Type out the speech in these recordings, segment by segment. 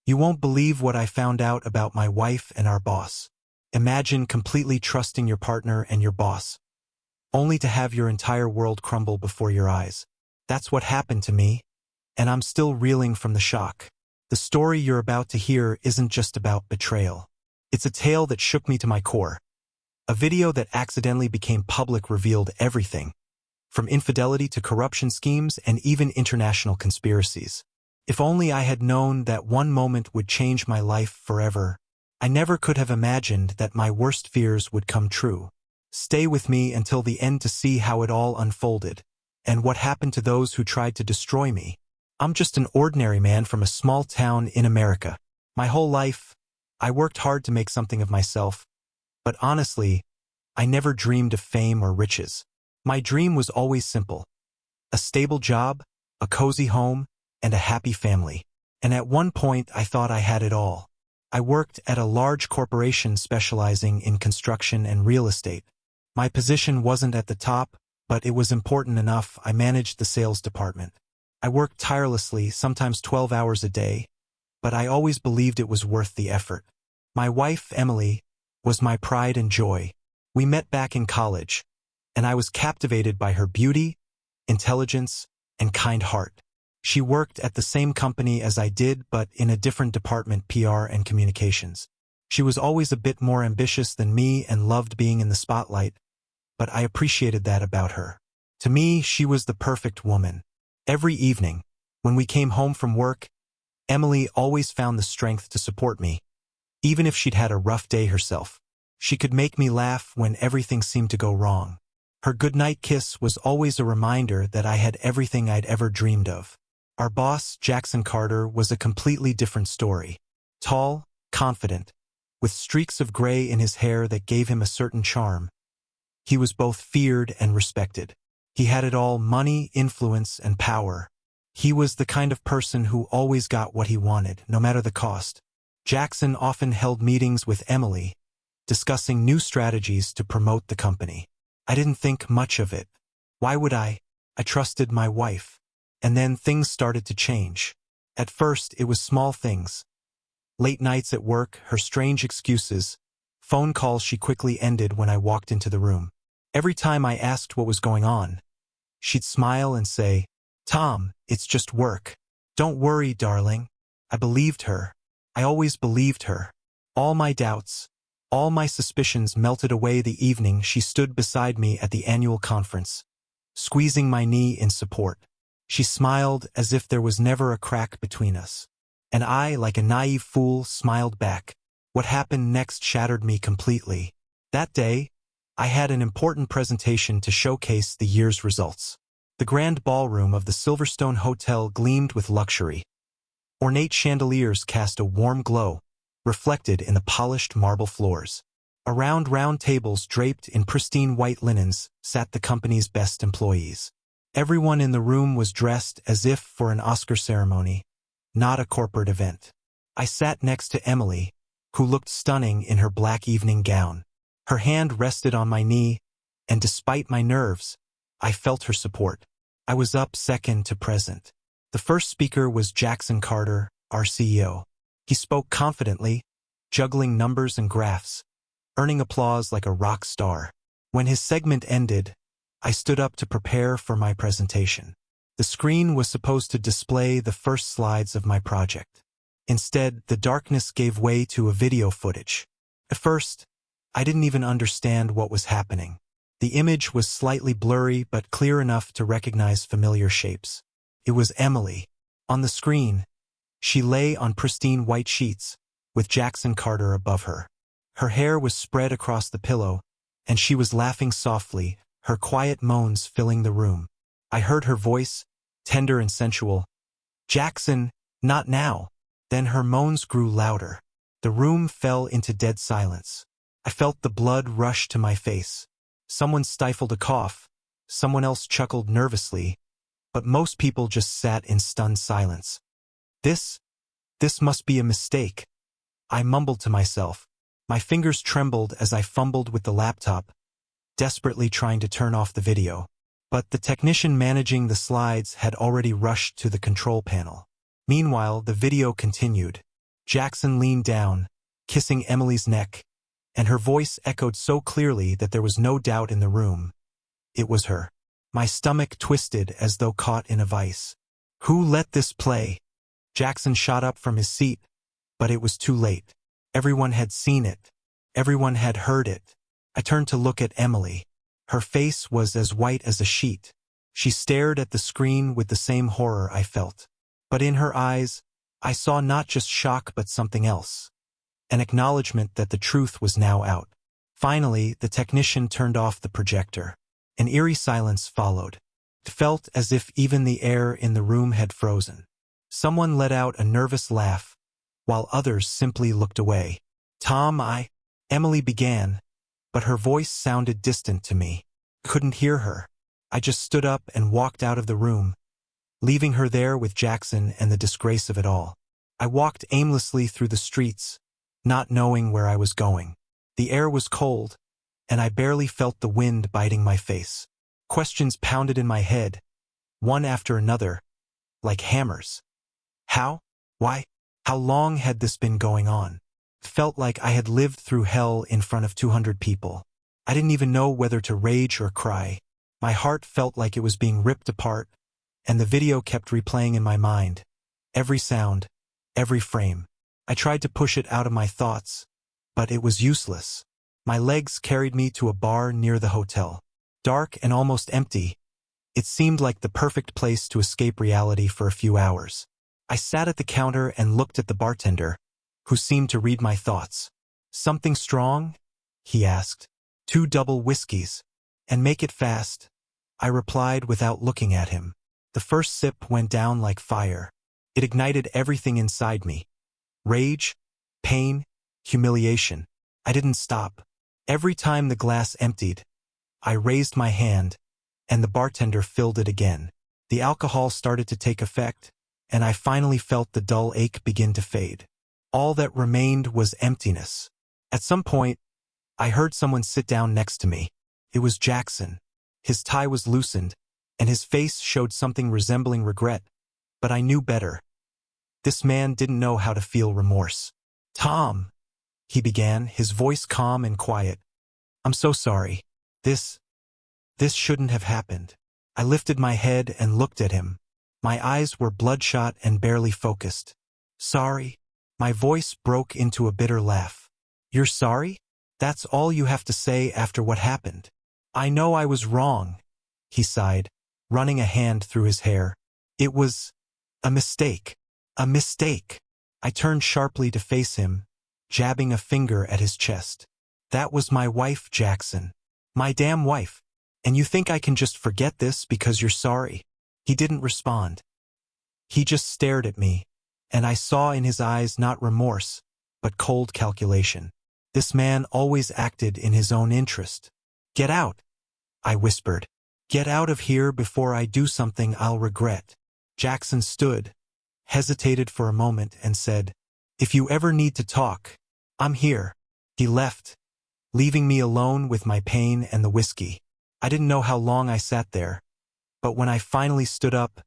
You won't believe what I found out about my wife and our boss. Imagine completely trusting your partner and your boss, only to have your entire world crumble before your eyes. That's what happened to me, and I'm still reeling from the shock. The story you're about to hear isn't just about betrayal. It's a tale that shook me to my core. A video that accidentally became public revealed everything, from infidelity to corruption schemes and even international conspiracies. If only I had known that one moment would change my life forever. I never could have imagined that my worst fears would come true. Stay with me until the end to see how it all unfolded, and what happened to those who tried to destroy me. I'm just an ordinary man from a small town in America. My whole life, I worked hard to make something of myself, but honestly, I never dreamed of fame or riches. My dream was always simple: a stable job, a cozy home, and a happy family. And at one point I thought I had it all. I worked at a large corporation specializing in construction and real estate. My position wasn't at the top, but it was important enough. I managed the sales department. I worked tirelessly, sometimes 12 hours a day, but I always believed it was worth the effort. My wife, Emily, was my pride and joy. We met back in college, and I was captivated by her beauty, intelligence, and kind heart. She worked at the same company as I did, but in a different department, PR and communications. She was always a bit more ambitious than me and loved being in the spotlight, but I appreciated that about her. To me, she was the perfect woman. Every evening, when we came home from work, Emily always found the strength to support me. Even if she'd had a rough day herself, she could make me laugh when everything seemed to go wrong. Her goodnight kiss was always a reminder that I had everything I'd ever dreamed of. Our boss, Jackson Carter, was a completely different story. Tall, confident, with streaks of gray in his hair that gave him a certain charm. He was both feared and respected. He had it all: money, influence, and power. He was the kind of person who always got what he wanted, no matter the cost. Jackson often held meetings with Emily, discussing new strategies to promote the company. I didn't think much of it. Why would I? I trusted my wife. And then things started to change. At first, it was small things. Late nights at work, her strange excuses, phone calls she quickly ended when I walked into the room. Every time I asked what was going on, she'd smile and say, "Tom, it's just work. Don't worry, darling." I believed her. I always believed her. All my doubts, all my suspicions melted away the evening she stood beside me at the annual conference, squeezing my knee in support. She smiled as if there was never a crack between us. And I, like a naive fool, smiled back. What happened next shattered me completely. That day, I had an important presentation to showcase the year's results. The grand ballroom of the Silverstone Hotel gleamed with luxury. Ornate chandeliers cast a warm glow, reflected in the polished marble floors. Around round tables draped in pristine white linens sat the company's best employees. Everyone in the room was dressed as if for an Oscar ceremony, not a corporate event. I sat next to Emily, who looked stunning in her black evening gown. Her hand rested on my knee, and despite my nerves, I felt her support. I was up second to present. The first speaker was Jackson Carter, our CEO. He spoke confidently, juggling numbers and graphs, earning applause like a rock star. When his segment ended, I stood up to prepare for my presentation. The screen was supposed to display the first slides of my project. Instead, the darkness gave way to a video footage. At first, I didn't even understand what was happening. The image was slightly blurry but clear enough to recognize familiar shapes. It was Emily. On the screen, she lay on pristine white sheets, with Jackson Carter above her. Her hair was spread across the pillow, and she was laughing softly, her quiet moans filling the room. I heard her voice, tender and sensual. "Jackson, not now." Then her moans grew louder. The room fell into dead silence. I felt the blood rush to my face. Someone stifled a cough. Someone else chuckled nervously. But most people just sat in stunned silence. This must be a mistake. I mumbled to myself. My fingers trembled as I fumbled with the laptop, desperately trying to turn off the video. But the technician managing the slides had already rushed to the control panel. Meanwhile, the video continued. Jackson leaned down, kissing Emily's neck, and her voice echoed so clearly that there was no doubt in the room. It was her. My stomach twisted as though caught in a vice. Who let this play? Jackson shot up from his seat, but it was too late. Everyone had seen it. Everyone had heard it. I turned to look at Emily. Her face was as white as a sheet. She stared at the screen with the same horror I felt. But in her eyes, I saw not just shock but something else. An acknowledgement that the truth was now out. Finally, the technician turned off the projector. An eerie silence followed. It felt as if even the air in the room had frozen. Someone let out a nervous laugh, while others simply looked away. Tom, Emily began, but her voice sounded distant to me. Couldn't hear her. I just stood up and walked out of the room, leaving her there with Jackson and the disgrace of it all. I walked aimlessly through the streets, not knowing where I was going. The air was cold, and I barely felt the wind biting my face. Questions pounded in my head, one after another, like hammers. How? Why? How long had this been going on? It felt like I had lived through hell in front of 200 people. I didn't even know whether to rage or cry. My heart felt like it was being ripped apart, and the video kept replaying in my mind. Every sound, every frame. I tried to push it out of my thoughts, but it was useless. My legs carried me to a bar near the hotel. Dark and almost empty, it seemed like the perfect place to escape reality for a few hours. I sat at the counter and looked at the bartender, who seemed to read my thoughts. Something strong? He asked. 2 double whiskeys. And make it fast, I replied without looking at him. The first sip went down like fire. It ignited everything inside me. Rage, pain, humiliation. I didn't stop. Every time the glass emptied, I raised my hand, and the bartender filled it again. The alcohol started to take effect, and I finally felt the dull ache begin to fade. All that remained was emptiness. At some point, I heard someone sit down next to me. It was Jackson. His tie was loosened, and his face showed something resembling regret, but I knew better. This man didn't know how to feel remorse. Tom, he began, his voice calm and quiet. I'm so sorry. This shouldn't have happened. I lifted my head and looked at him. My eyes were bloodshot and barely focused. Sorry? My voice broke into a bitter laugh. You're sorry? That's all you have to say after what happened. I know I was wrong, he sighed, running a hand through his hair. It was a mistake. A mistake. I turned sharply to face him, jabbing a finger at his chest. That was my wife, Jackson. My damn wife. And you think I can just forget this because you're sorry? He didn't respond. He just stared at me, and I saw in his eyes not remorse, but cold calculation. This man always acted in his own interest. Get out, I whispered. Get out of here before I do something I'll regret. Jackson stood, hesitated for a moment, and said, If you ever need to talk, I'm here. He left, leaving me alone with my pain and the whiskey. I didn't know how long I sat there, but when I finally stood up,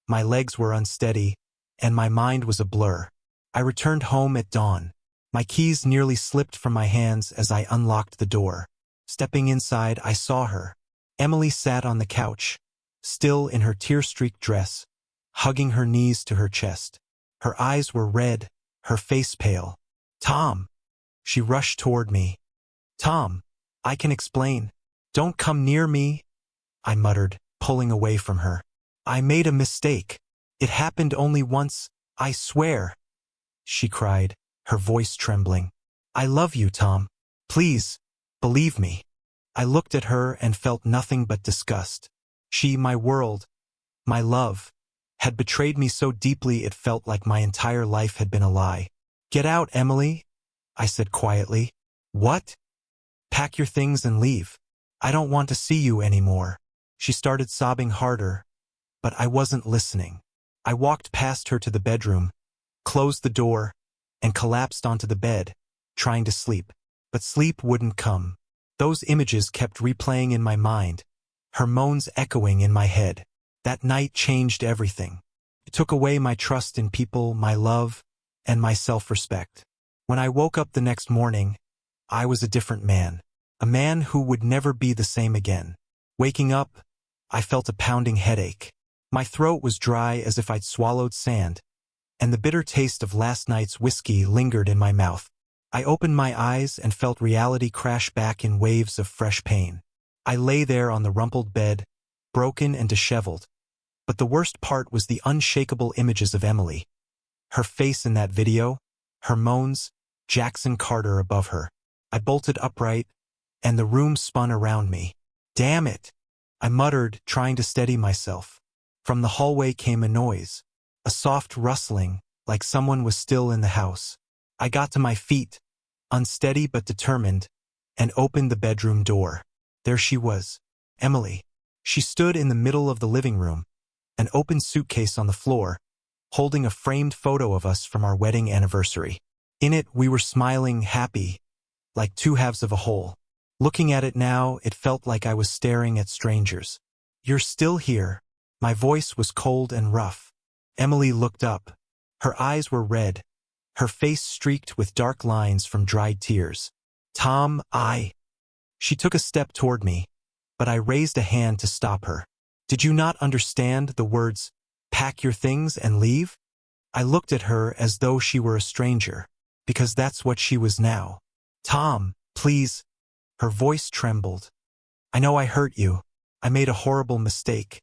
my legs were unsteady, and my mind was a blur. I returned home at dawn. My keys nearly slipped from my hands as I unlocked the door. Stepping inside, I saw her. Emily sat on the couch, still in her tear-streaked dress, hugging her knees to her chest. Her eyes were red, her face pale. Tom! She rushed toward me. Tom, I can explain. Don't come near me, I muttered, pulling away from her. I made a mistake. It happened only once, I swear, she cried, her voice trembling. I love you, Tom. Please, believe me. I looked at her and felt nothing but disgust. She, my world, my love, had betrayed me so deeply it felt like my entire life had been a lie. Get out, Emily, I said quietly. What? Pack your things and leave. I don't want to see you anymore. She started sobbing harder, but I wasn't listening. I walked past her to the bedroom, closed the door, and collapsed onto the bed, trying to sleep. But sleep wouldn't come. Those images kept replaying in my mind, her moans echoing in my head. That night changed everything. It took away my trust in people, my love, and my self-respect. When I woke up the next morning, I was a different man. A man who would never be the same again. Waking up, I felt a pounding headache. My throat was dry as if I'd swallowed sand, and the bitter taste of last night's whiskey lingered in my mouth. I opened my eyes and felt reality crash back in waves of fresh pain. I lay there on the rumpled bed, broken and disheveled. But the worst part was the unshakable images of Emily. Her face in that video, her moans, Jackson Carter above her. I bolted upright, and the room spun around me. "Damn it!" I muttered, trying to steady myself. From the hallway came a noise, a soft rustling, like someone was still in the house. I got to my feet, unsteady but determined, and opened the bedroom door. There she was, Emily. She stood in the middle of the living room, an open suitcase on the floor, holding a framed photo of us from our wedding anniversary. In it, we were smiling, happy, like two halves of a whole. Looking at it now, it felt like I was staring at strangers. "You're still here." My voice was cold and rough. Emily looked up. Her eyes were red, her face streaked with dark lines from dried tears. "Tom, She took a step toward me, but I raised a hand to stop her. "Did you not understand the words, 'Pack your things and leave'?" I looked at her as though she were a stranger, because that's what she was now. "Tom, please." Her voice trembled. "I know I hurt you. I made a horrible mistake.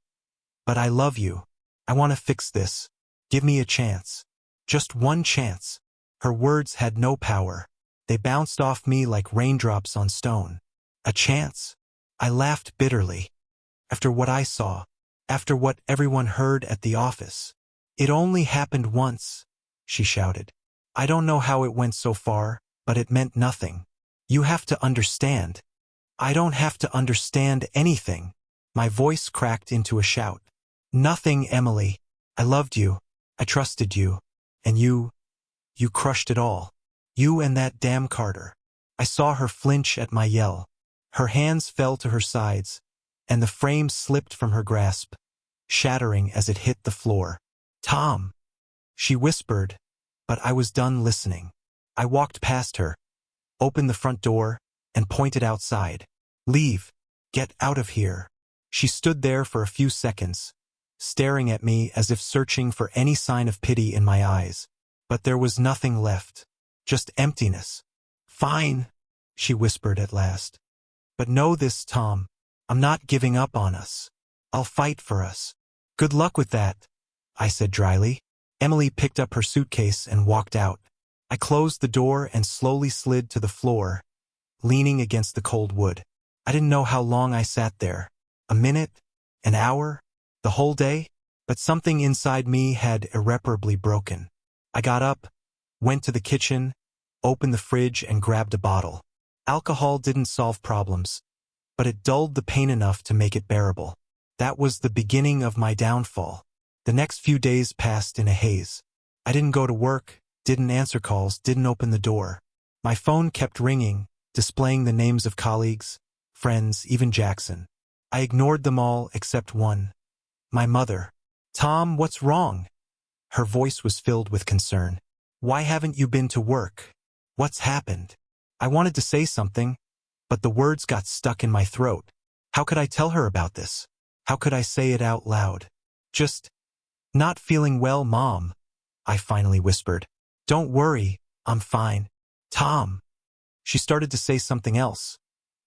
But I love you. I want to fix this. Give me a chance. Just one chance." Her words had no power. They bounced off me like raindrops on stone. A chance? I laughed bitterly. After what I saw, after what everyone heard at the office. "It only happened once," she shouted. "I don't know how it went so far, but it meant nothing. You have to understand." "I don't have to understand anything." My voice cracked into a shout. "Nothing, Emily. I loved you. I trusted you. And you crushed it all. You and that damn Carter." I saw her flinch at my yell. Her hands fell to her sides, and the frame slipped from her grasp, shattering as it hit the floor. "Tom," she whispered, but I was done listening. I walked past her, opened the front door, and pointed outside. "Leave. Get out of here." She stood there for a few seconds, staring at me as if searching for any sign of pity in my eyes. But there was nothing left, just emptiness. "Fine," she whispered at last. "But know this, Tom. I'm not giving up on us. I'll fight for us." "Good luck with that," I said dryly. Emily picked up her suitcase and walked out. I closed the door and slowly slid to the floor, leaning against the cold wood. I didn't know how long I sat there. A minute? An hour? The whole day? But something inside me had irreparably broken. I got up, went to the kitchen, opened the fridge and grabbed a bottle. Alcohol didn't solve problems, but it dulled the pain enough to make it bearable. That was the beginning of my downfall. The next few days passed in a haze. I didn't go to work, didn't answer calls, didn't open the door. My phone kept ringing, displaying the names of colleagues, friends, even Jackson. I ignored them all except one. My mother. "Tom, what's wrong?" Her voice was filled with concern. "Why haven't you been to work? What's happened?" I wanted to say something, but the words got stuck in my throat. How could I tell her about this? How could I say it out loud? "Just not feeling well, Mom," I finally whispered. "Don't worry, I'm fine." "Tom." She started to say something else,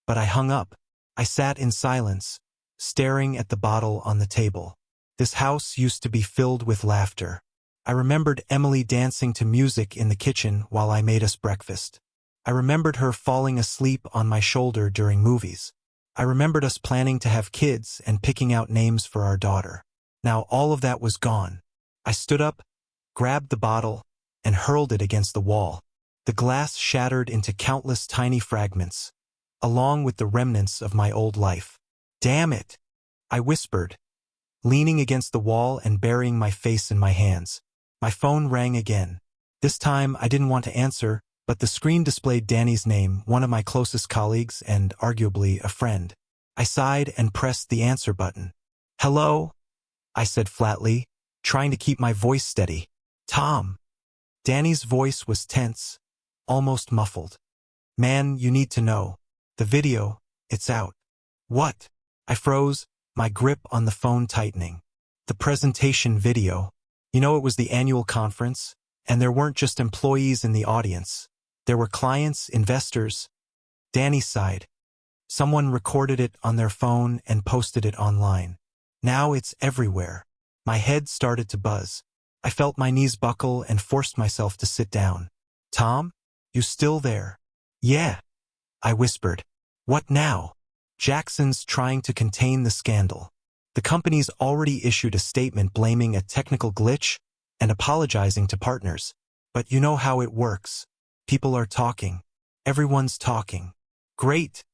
but I hung up. I sat in silence, staring at the bottle on the table. This house used to be filled with laughter. I remembered Emily dancing to music in the kitchen while I made us breakfast. I remembered her falling asleep on my shoulder during movies. I remembered us planning to have kids and picking out names for our daughter. Now all of that was gone. I stood up, grabbed the bottle, and hurled it against the wall. The glass shattered into countless tiny fragments, along with the remnants of my old life. "Damn it," I whispered, leaning against the wall and burying my face in my hands. My phone rang again. This time I didn't want to answer, but the screen displayed Danny's name, one of my closest colleagues and arguably a friend. I sighed and pressed the answer button. "Hello?" I said flatly, trying to keep my voice steady. "Tom." Danny's voice was tense, almost muffled. Man, you need to know. The video, it's out. What? I froze, my grip on the phone tightening. The presentation video. You know, it was the annual conference, and there weren't just employees in the audience. There were clients, investors. Danny sighed. Someone recorded it on their phone and posted it online. Now it's everywhere. My head started to buzz. I felt my knees buckle and forced myself to sit down. Tom? You still there? Yeah, I whispered. What now? Jackson's trying to contain the scandal. The company's already issued a statement blaming a technical glitch and apologizing to partners. But you know how it works. People are talking. Everyone's talking. Great,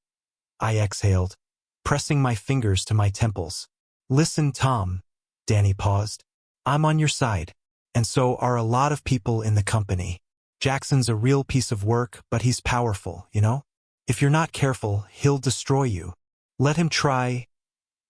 I exhaled, pressing my fingers to my temples. Listen, Tom, Danny paused. I'm on your side, and so are a lot of people in the company. Jackson's a real piece of work, but he's powerful, you know? If you're not careful, he'll destroy you. Let him try.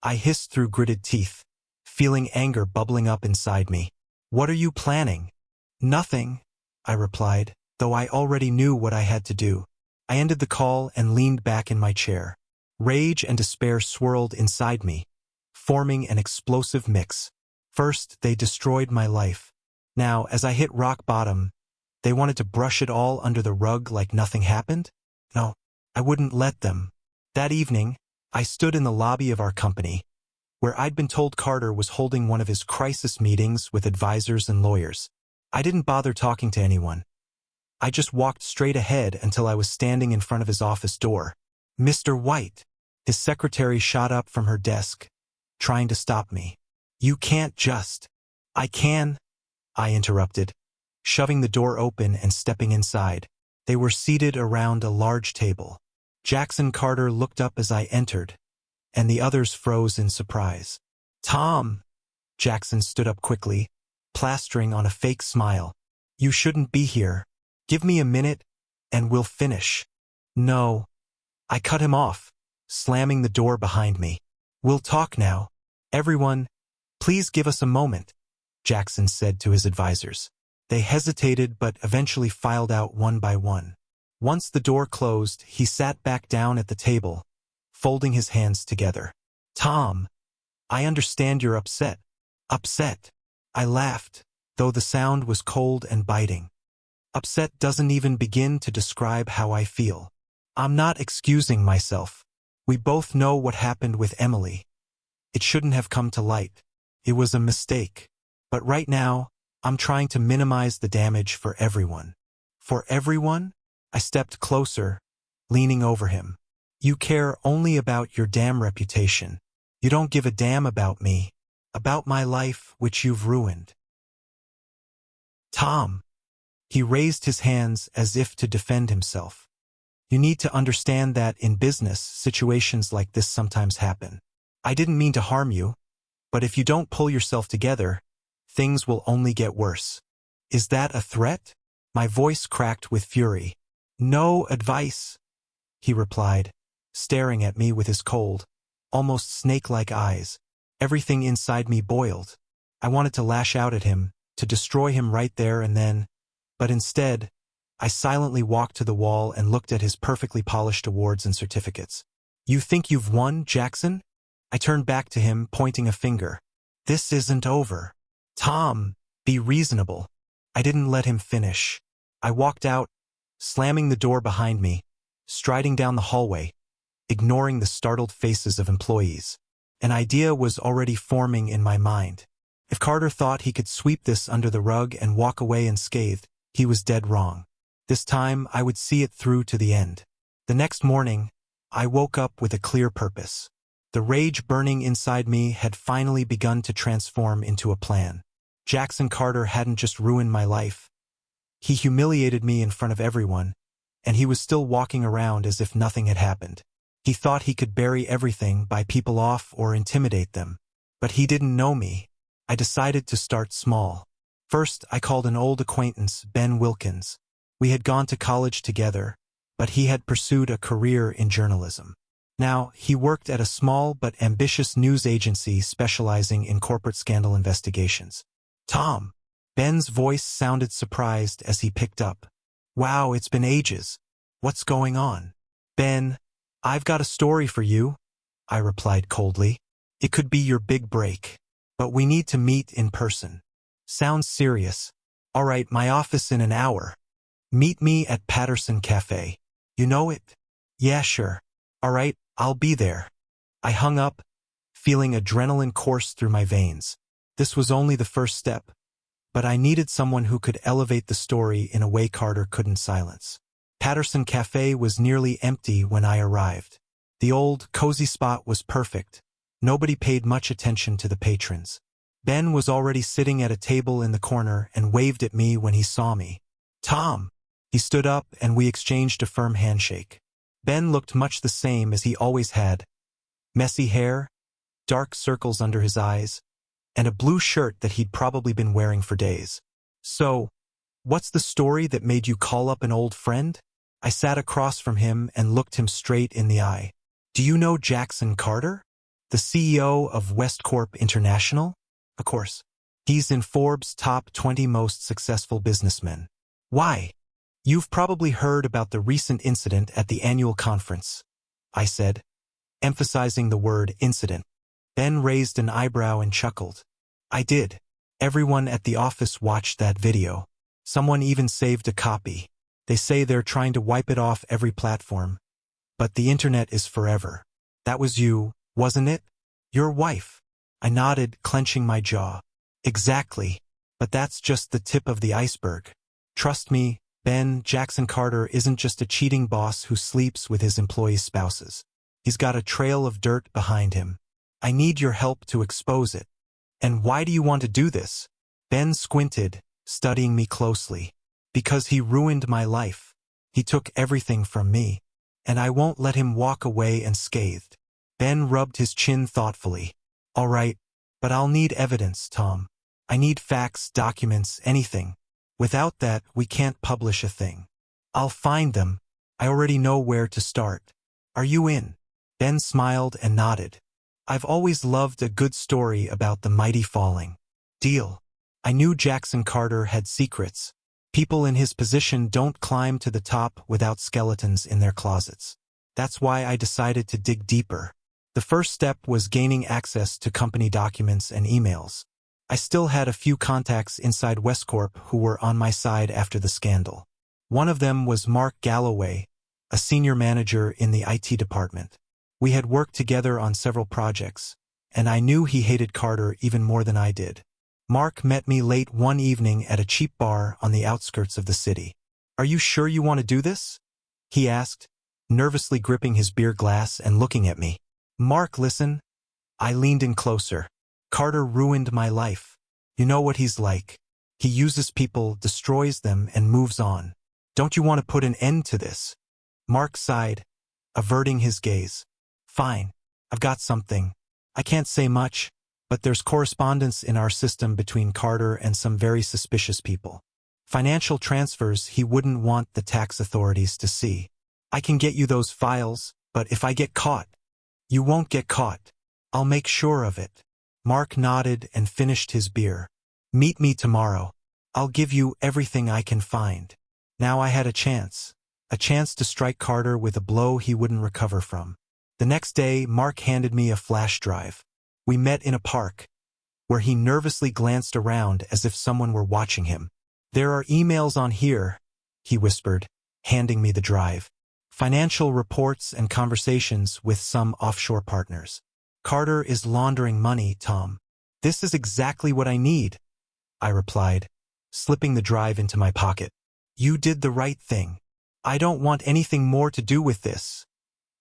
I hissed through gritted teeth, feeling anger bubbling up inside me. What are you planning? Nothing, I replied, though I already knew what I had to do. I ended the call and leaned back in my chair. Rage and despair swirled inside me, forming an explosive mix. First, they destroyed my life. Now, as I hit rock bottom, they wanted to brush it all under the rug like nothing happened? No, I wouldn't let them. That evening, I stood in the lobby of our company, where I'd been told Carter was holding one of his crisis meetings with advisors and lawyers. I didn't bother talking to anyone. I just walked straight ahead until I was standing in front of his office door. Mr. White. His secretary shot up from her desk, trying to stop me. You can't just. I can, I interrupted, shoving the door open and stepping inside. They were seated around a large table. Jackson Carter looked up as I entered, and the others froze in surprise. Tom! Jackson stood up quickly, plastering on a fake smile. You shouldn't be here. Give me a minute, and we'll finish. No. I cut him off, slamming the door behind me. We'll talk now. Everyone, please give us a moment, Jackson said to his advisors. They hesitated but eventually filed out one by one. Once the door closed, he sat back down at the table, folding his hands together. Tom, I understand you're upset. Upset. I laughed, though the sound was cold and biting. Upset doesn't even begin to describe how I feel. I'm not excusing myself. We both know what happened with Emily. It shouldn't have come to light. It was a mistake. But right now, I'm trying to minimize the damage for everyone. For everyone? I stepped closer, leaning over him. You care only about your damn reputation. You don't give a damn about me, about my life, which you've ruined. Tom. He raised his hands as if to defend himself. You need to understand that in business, situations like this sometimes happen. I didn't mean to harm you, but if you don't pull yourself together, things will only get worse. Is that a threat? My voice cracked with fury. No advice, he replied, staring at me with his cold, almost snake-like eyes. Everything inside me boiled. I wanted to lash out at him, to destroy him right there and then, but instead, I silently walked to the wall and looked at his perfectly polished awards and certificates. You think you've won, Jackson? I turned back to him, pointing a finger. This isn't over. Tom, be reasonable. I didn't let him finish. I walked out, slamming the door behind me, striding down the hallway, ignoring the startled faces of employees. An idea was already forming in my mind. If Carter thought he could sweep this under the rug and walk away unscathed, he was dead wrong. This time, I would see it through to the end. The next morning, I woke up with a clear purpose. The rage burning inside me had finally begun to transform into a plan. Jackson Carter hadn't just ruined my life. He humiliated me in front of everyone, and he was still walking around as if nothing had happened. He thought he could bury everything, buy people off, or intimidate them. But he didn't know me. I decided to start small. First, I called an old acquaintance, Ben Wilkins. We had gone to college together, but he had pursued a career in journalism. Now, he worked at a small but ambitious news agency specializing in corporate scandal investigations. Tom, Ben's voice sounded surprised as he picked up. Wow, it's been ages. What's going on? Ben, I've got a story for you, I replied coldly. It could be your big break. But we need to meet in person. Sounds serious. All right, my office in an hour. Meet me at Patterson Cafe. You know it? Yeah, sure. All right, I'll be there. I hung up, feeling adrenaline course through my veins. This was only the first step, but I needed someone who could elevate the story in a way Carter couldn't silence. Patterson Cafe was nearly empty when I arrived. The old, cozy spot was perfect. Nobody paid much attention to the patrons. Ben was already sitting at a table in the corner and waved at me when he saw me. Tom! He stood up and we exchanged a firm handshake. Ben looked much the same as he always had. Messy hair, dark circles under his eyes, and a blue shirt that he'd probably been wearing for days. So, what's the story that made you call up an old friend? I sat across from him and looked him straight in the eye. Do you know Jackson Carter? The CEO of Westcorp International? Of course. He's in Forbes' top 20 most successful businessmen. Why? You've probably heard about the recent incident at the annual conference, I said, emphasizing the word incident. Ben raised an eyebrow and chuckled. I did. Everyone at the office watched that video. Someone even saved a copy. They say they're trying to wipe it off every platform. But the internet is forever. That was you, wasn't it? Your wife. I nodded, clenching my jaw. Exactly. But that's just the tip of the iceberg. Trust me, Ben, Jackson Carter isn't just a cheating boss who sleeps with his employees' spouses. He's got a trail of dirt behind him. I need your help to expose it. And why do you want to do this? Ben squinted, studying me closely. Because he ruined my life. He took everything from me. And I won't let him walk away unscathed. Ben rubbed his chin thoughtfully. All right, but I'll need evidence, Tom. I need facts, documents, anything. Without that, we can't publish a thing. I'll find them. I already know where to start. Are you in? Ben smiled and nodded. I've always loved a good story about the mighty falling. Deal. I knew Jackson Carter had secrets. People in his position don't climb to the top without skeletons in their closets. That's why I decided to dig deeper. The first step was gaining access to company documents and emails. I still had a few contacts inside Westcorp who were on my side after the scandal. One of them was Mark Galloway, a senior manager in the IT department. We had worked together on several projects, and I knew he hated Carter even more than I did. Mark met me late one evening at a cheap bar on the outskirts of the city. Are you sure you want to do this? He asked, nervously gripping his beer glass and looking at me. Mark, listen. I leaned in closer. Carter ruined my life. You know what he's like. He uses people, destroys them, and moves on. Don't you want to put an end to this? Mark sighed, averting his gaze. Fine. I've got something. I can't say much, but there's correspondence in our system between Carter and some very suspicious people. Financial transfers he wouldn't want the tax authorities to see. I can get you those files, but if I get caught, you won't get caught. I'll make sure of it. Mark nodded and finished his beer. Meet me tomorrow. I'll give you everything I can find. Now I had a chance to strike Carter with a blow he wouldn't recover from. The next day, Mark handed me a flash drive. We met in a park, where he nervously glanced around as if someone were watching him. There are emails on here, he whispered, handing me the drive. Financial reports and conversations with some offshore partners. Carter is laundering money, Tom. This is exactly what I need, I replied, slipping the drive into my pocket. You did the right thing. I don't want anything more to do with this,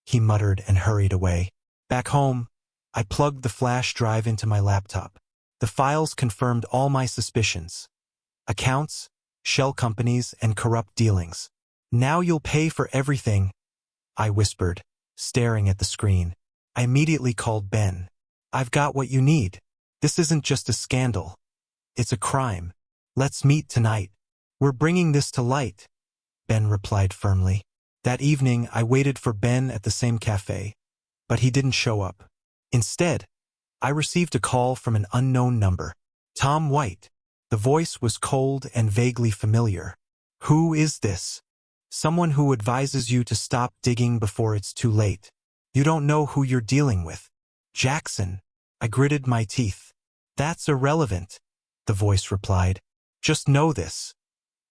he muttered and hurried away. Back home, I plugged the flash drive into my laptop. The files confirmed all my suspicions. Accounts, shell companies, and corrupt dealings. Now you'll pay for everything, I whispered, staring at the screen. I immediately called Ben. I've got what you need. This isn't just a scandal. It's a crime. Let's meet tonight. We're bringing this to light, Ben replied firmly. That evening, I waited for Ben at the same cafe, but he didn't show up. Instead, I received a call from an unknown number. Tom White. The voice was cold and vaguely familiar. Who is this? Someone who advises you to stop digging before it's too late. You don't know who you're dealing with. Jackson. I gritted my teeth. That's irrelevant, the voice replied. Just know this.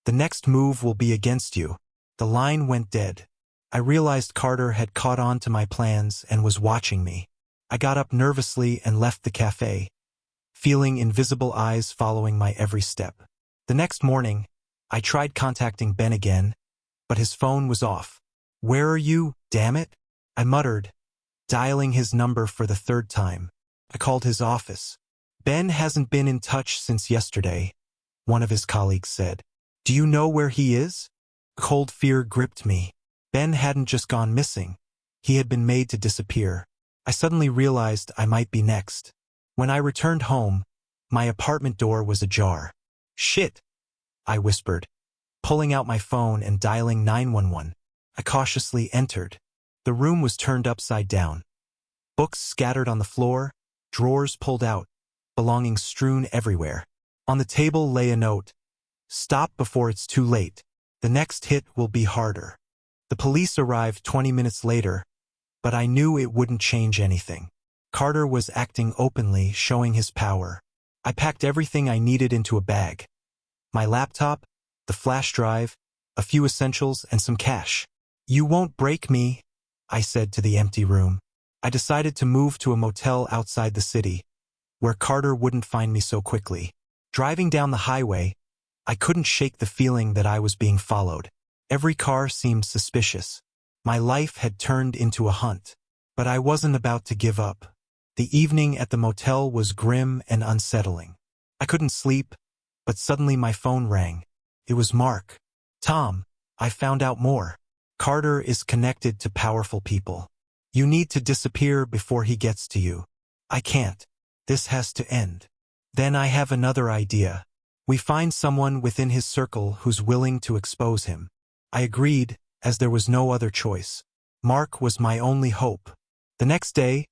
The next move will be against you. The line went dead. I realized Carter had caught on to my plans and was watching me. I got up nervously and left the cafe, feeling invisible eyes following my every step. The next morning, I tried contacting Ben again, but his phone was off. Where are you, damn it? I muttered, dialing his number for the third time. I called his office. Ben hasn't been in touch since yesterday, one of his colleagues said. Do you know where he is? Cold fear gripped me. Ben hadn't just gone missing. He had been made to disappear. I suddenly realized I might be next. When I returned home, my apartment door was ajar. Shit, I whispered, pulling out my phone and dialing 911. I cautiously entered. The room was turned upside down. Books scattered on the floor, drawers pulled out, belongings strewn everywhere. On the table lay a note. Stop before it's too late. The next hit will be harder. The police arrived 20 minutes later, but I knew it wouldn't change anything. Carter was acting openly, showing his power. I packed everything I needed into a bag. My laptop, the flash drive, a few essentials, and some cash. You won't break me, I said to the empty room. I decided to move to a motel outside the city, where Carter wouldn't find me so quickly. Driving down the highway, I couldn't shake the feeling that I was being followed. Every car seemed suspicious. My life had turned into a hunt. But I wasn't about to give up. The evening at the motel was grim and unsettling. I couldn't sleep, but suddenly my phone rang. It was Mark. Tom, I found out more. Carter is connected to powerful people. You need to disappear before he gets to you. I can't. This has to end. Then I have another idea. We find someone within his circle who's willing to expose him. I agreed, as there was no other choice. Mark was my only hope. The next day,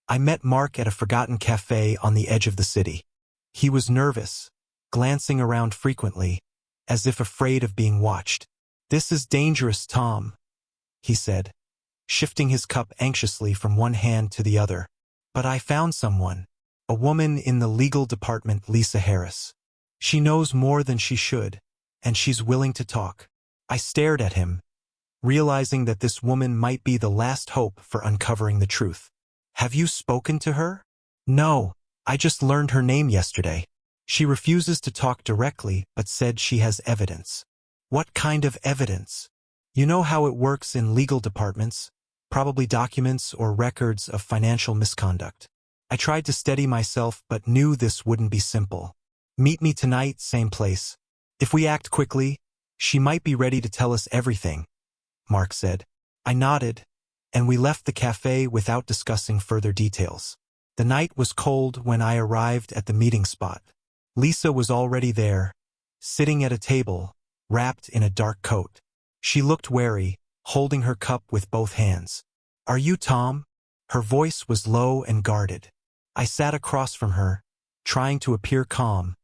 I met Mark at a forgotten cafe on the edge of the city. He was nervous, glancing around frequently, as if afraid of being watched. This is dangerous, Tom, he said, shifting his cup anxiously from one hand to the other. But I found someone, a woman in the legal department, Lisa Harris. She knows more than she should, and she's willing to talk. I stared at him, realizing that this woman might be the last hope for uncovering the truth. Have you spoken to her? No, I just learned her name yesterday. She refuses to talk directly, but said she has evidence. What kind of evidence? You know how it works in legal departments, probably documents or records of financial misconduct. I tried to steady myself, but knew this wouldn't be simple. Meet me tonight, same place. If we act quickly, she might be ready to tell us everything, Mark said. I nodded, and we left the cafe without discussing further details. The night was cold when I arrived at the meeting spot. Lisa was already there, sitting at a table, wrapped in a dark coat. She looked wary, holding her cup with both hands. Are you Tom? Her voice was low and guarded. I sat across from her, trying to appear calm,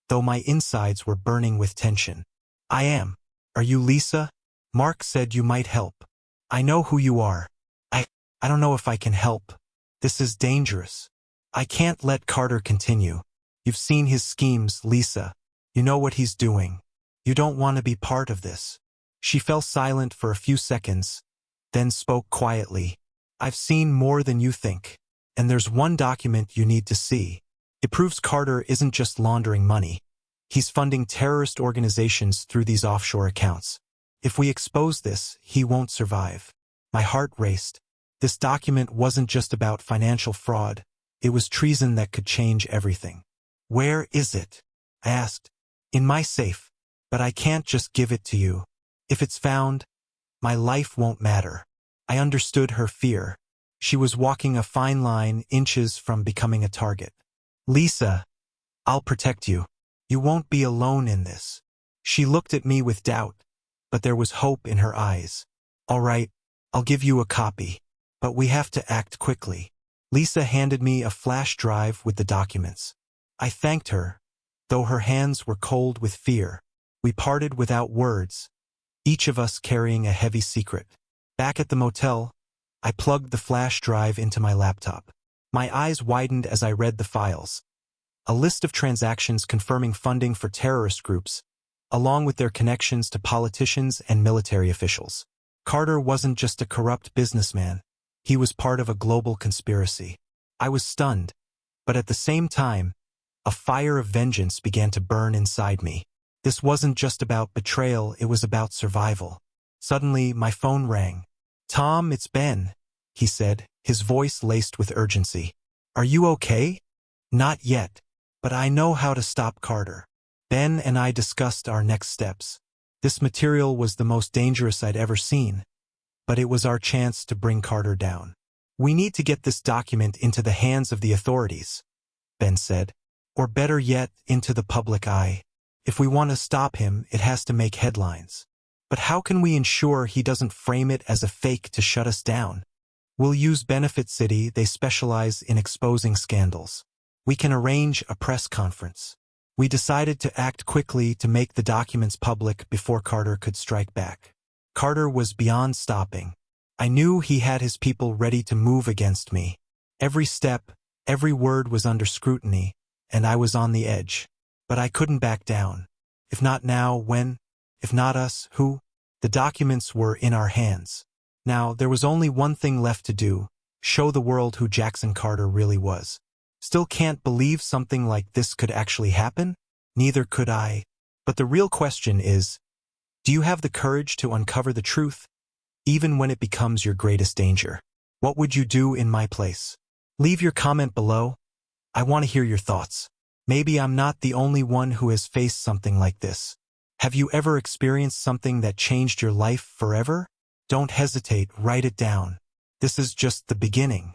though my insides were burning with tension. I am. Are you Lisa? Mark said you might help. I know who you are. I don't know if I can help. This is dangerous. I can't let Carter continue. You've seen his schemes, Lisa. You know what he's doing. You don't want to be part of this. She fell silent for a few seconds, then spoke quietly. I've seen more than you think. And there's one document you need to see. It proves Carter isn't just laundering money. He's funding terrorist organizations through these offshore accounts. If we expose this, he won't survive. My heart raced. This document wasn't just about financial fraud. It was treason that could change everything. Where is it? I asked. In my safe. But I can't just give it to you. If it's found, my life won't matter. I understood her fear. She was walking a fine line, inches from becoming a target. Lisa, I'll protect you. You won't be alone in this. She looked at me with doubt, but there was hope in her eyes. All right, I'll give you a copy, but we have to act quickly. Lisa handed me a flash drive with the documents. I thanked her, though though her hands were cold with fear. We parted without words, each of us carrying a heavy secret. Back at the motel, I plugged the flash drive into my laptop. My eyes widened as I read the files. A list of transactions confirming funding for terrorist groups, along with their connections to politicians and military officials. Carter wasn't just a corrupt businessman. He was part of a global conspiracy. I was stunned, but at the same time, a fire of vengeance began to burn inside me. This wasn't just about betrayal, it was about survival. Suddenly, my phone rang. "Tom, it's Ben," he said, his voice laced with urgency. "Are you okay?" "Not yet, but I know how to stop Carter." Ben and I discussed our next steps. This material was the most dangerous I'd ever seen, but it was our chance to bring Carter down. "We need to get this document into the hands of the authorities," Ben said, "or better yet, into the public eye. If we want to stop him, it has to make headlines. But how can we ensure he doesn't frame it as a fake to shut us down?" "We'll use Benefit City, they specialize in exposing scandals. We can arrange a press conference." We decided to act quickly to make the documents public before Carter could strike back. Carter was beyond stopping. I knew he had his people ready to move against me. Every step, every word was under scrutiny, and I was on the edge. But I couldn't back down. If not now, when? If not us, who? The documents were in our hands. Now, there was only one thing left to do: show the world who Jackson Carter really was. Still can't believe something like this could actually happen? Neither could I. But the real question is, do you have the courage to uncover the truth, even when it becomes your greatest danger? What would you do in my place? Leave your comment below. I want to hear your thoughts. Maybe I'm not the only one who has faced something like this. Have you ever experienced something that changed your life forever? Don't hesitate, write it down. This is just the beginning.